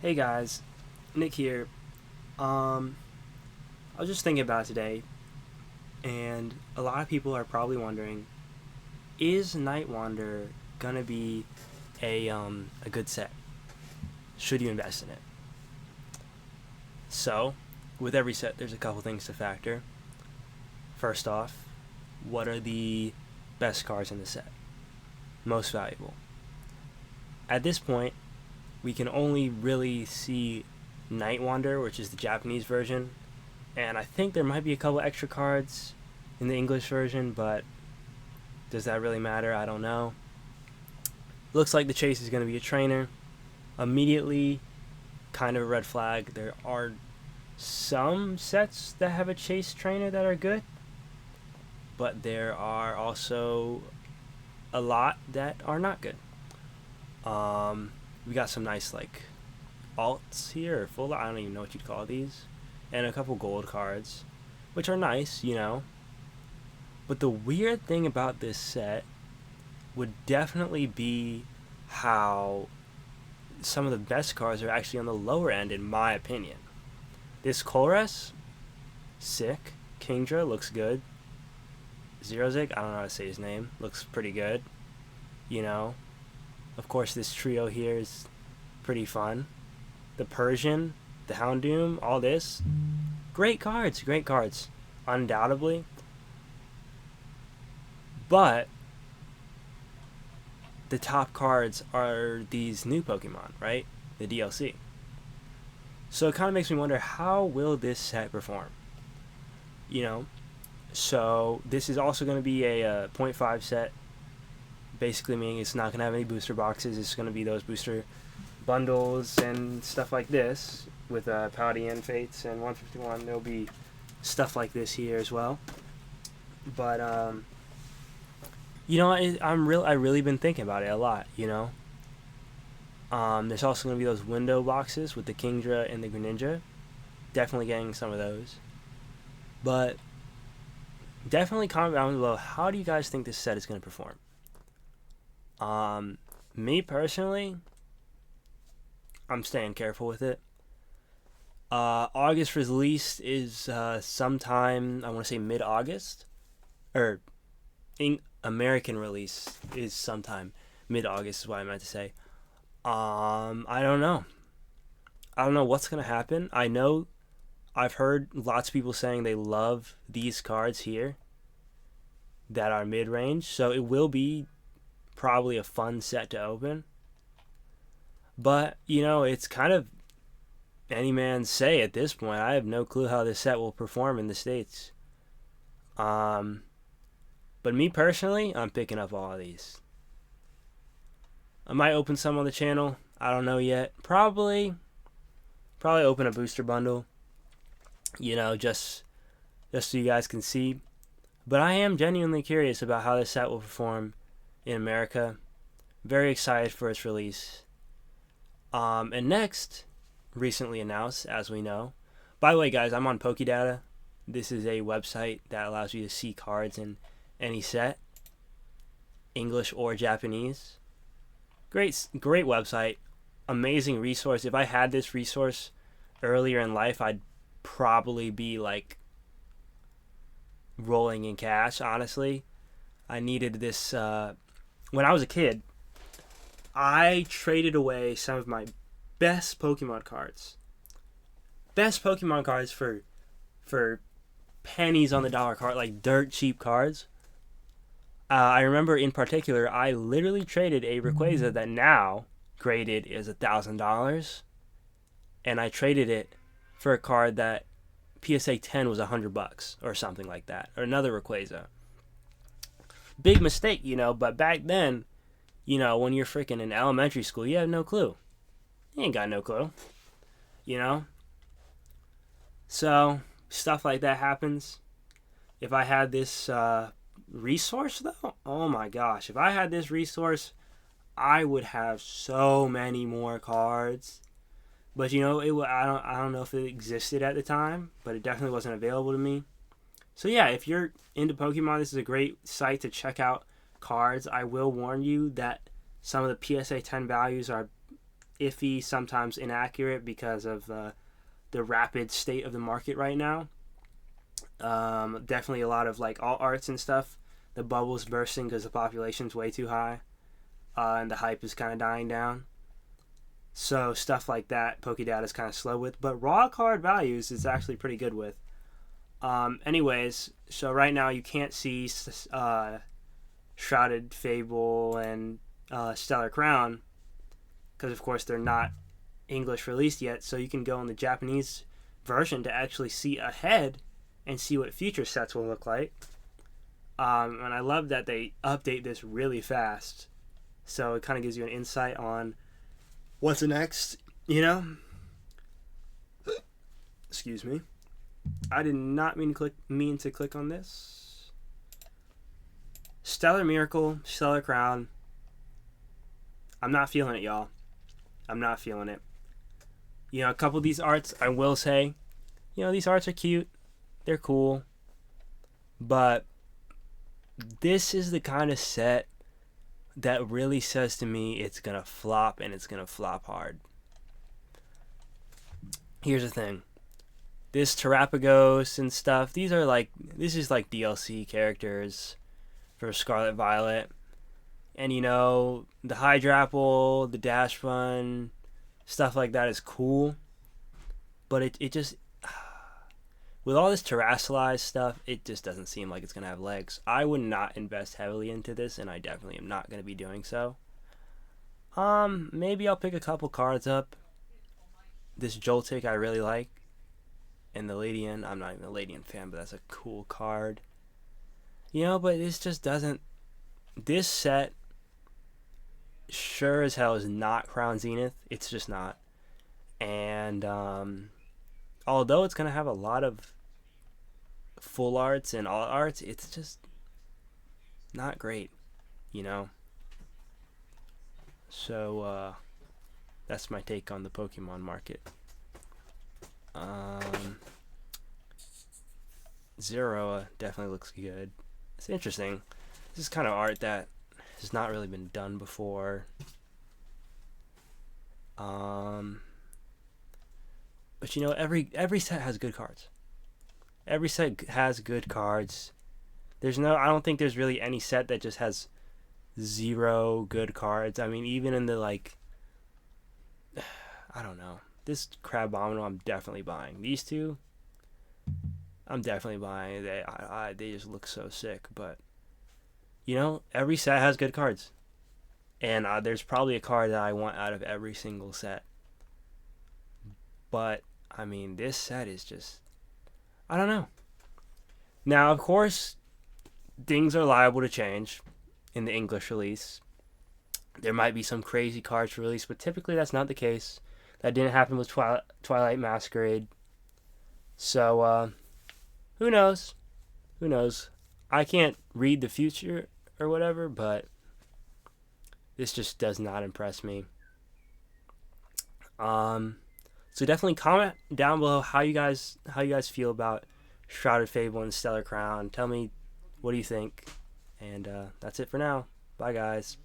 Hey guys, Nick here. I was just thinking about it today, and a lot of people are probably wondering: is Night Wander gonna be a good set? Should you invest in it? So, with every set, there's a couple things to factor. First off, what are the best cards in the set? Most valuable. At this point, we can only really see Night Wander, which is the Japanese version, and I think there might be a couple extra cards in the English version, but does that really matter? I don't know. Looks like the chase is going to be a trainer. Immediately, kind of a red flag. There are some sets that have a chase trainer that are good, but there are also a lot that are not good. We got some nice like alts here, or full. I don't even know what you'd call these, and a couple gold cards, which are nice. But the weird thing about this set would definitely be how some of the best cards are actually on the lower end, in my opinion. This Colress, sick. Kingdra looks good. Zerozig, I don't know how to say his name, looks pretty good. You know, of course, this trio here is pretty fun. The Persian, the Houndoom, all this. Great cards, great cards. Undoubtedly. But the top cards are these new Pokemon, right? The DLC. So it kind of makes me wonder, how will this set perform? You know, so this is also going to be a zero point 0.5 set, basically meaning it's not going to have any booster boxes. It's going to be those booster bundles and stuff like this with Paldean Fates and 151. There'll be stuff like this here as well. But I really been thinking about it a lot. There's also going to be those window boxes with the Kingdra and the Greninja. Definitely getting some of those. But definitely comment down below, how do you guys think this set is going to perform? Me personally, I'm staying careful with it. August release is sometime, I want to say mid-August. Or American release is sometime mid-August is what I meant to say. I don't know. I don't know what's going to happen. I know I've heard lots of people saying they love these cards here that are mid-range, so it will be probably a fun set to open. But, it's kind of any man's say at this point. I have no clue how this set will perform in the States. But me personally, I'm picking up all of these. I might open some on the channel. I don't know yet. Probably open a booster bundle. Just so you guys can see. But I am genuinely curious about how this set will perform in America. Very excited for its release. And next, recently announced, as we know. By the way, guys, I'm on Pokédata. This is a website that allows you to see cards in any set, English or Japanese. Great website, amazing resource. If I had this resource earlier in life, I'd probably be like rolling in cash. Honestly, I needed this. When I was a kid, I traded away some of my best Pokemon cards. For pennies on the dollar card, like dirt cheap cards. I remember in particular, I literally traded a Rayquaza that now graded is $1,000, and I traded it for a card that PSA 10 was $100 or something like that, or another Rayquaza. Big mistake, But back then, when you're freaking in elementary school, you have no clue. You ain't got no clue, So stuff like that happens. If I had this resource though, oh my gosh, if I had this resource, I would have so many more cards. But I don't know if it existed at the time, but it definitely wasn't available to me. So yeah, if you're into Pokemon, this is a great site to check out cards. I will warn you that some of the PSA 10 values are iffy, sometimes inaccurate because of the rapid state of the market right now. Definitely a lot of like alt arts and stuff. The bubble's bursting because the population's way too high, and the hype is kind of dying down. So stuff like that, Pokédata is kind of slow with, but raw card values is actually pretty good with. Anyways, so right now you can't see Shrouded Fable and Stellar Crown because, of course, they're not English released yet. So you can go on the Japanese version to actually see ahead and see what future sets will look like. And I love that they update this really fast. So it kind of gives you an insight on what's next, you know? Excuse me. I did not mean to click on this. Stellar Miracle, Stellar Crown. I'm not feeling it, y'all. I'm not feeling it. You know, a couple of these arts, I will say, you know, these arts are cute. They're cool. But this is the kind of set that really says to me it's going to flop, and it's going to flop hard. Here's the thing. This Terapagos and stuff, this is like DLC characters for Scarlet Violet. And you know, the Hydrapple, the Dash Run, stuff like that is cool. But it just, with all this Terrasolized stuff, it just doesn't seem like it's going to have legs. I would not invest heavily into this, and I definitely am not going to be doing so. Maybe I'll pick a couple cards up. This Joltik I really like. And the Ladian, I'm not even a Ladian fan, but that's a cool card. You know, but this just doesn't... This set, sure as hell, is not Crown Zenith. It's just not. And, although it's going to have a lot of full arts and alt arts, it's just not great, you know? So, that's my take on the Pokemon market. Zero definitely looks good. It's interesting. This is kind of art that has not really been done before. But you know, every set has good cards. Every set has good cards. I don't think there's really any set that just has zero good cards. I mean, even in the like, I don't know. This Crabominal, I'm definitely buying. These two, I'm definitely buying. They just look so sick. But, you know, every set has good cards. And there's probably a card that I want out of every single set. But, I mean, this set is just, I don't know. Now, of course, things are liable to change in the English release. There might be some crazy cards for release, but typically that's not the case. That didn't happen with Twilight Masquerade. So, who knows? Who knows? I can't read the future or whatever, but this just does not impress me. So definitely comment down below how you guys feel about Shrouded Fable and Stellar Crown. Tell me what do you think. And that's it for now. Bye, guys.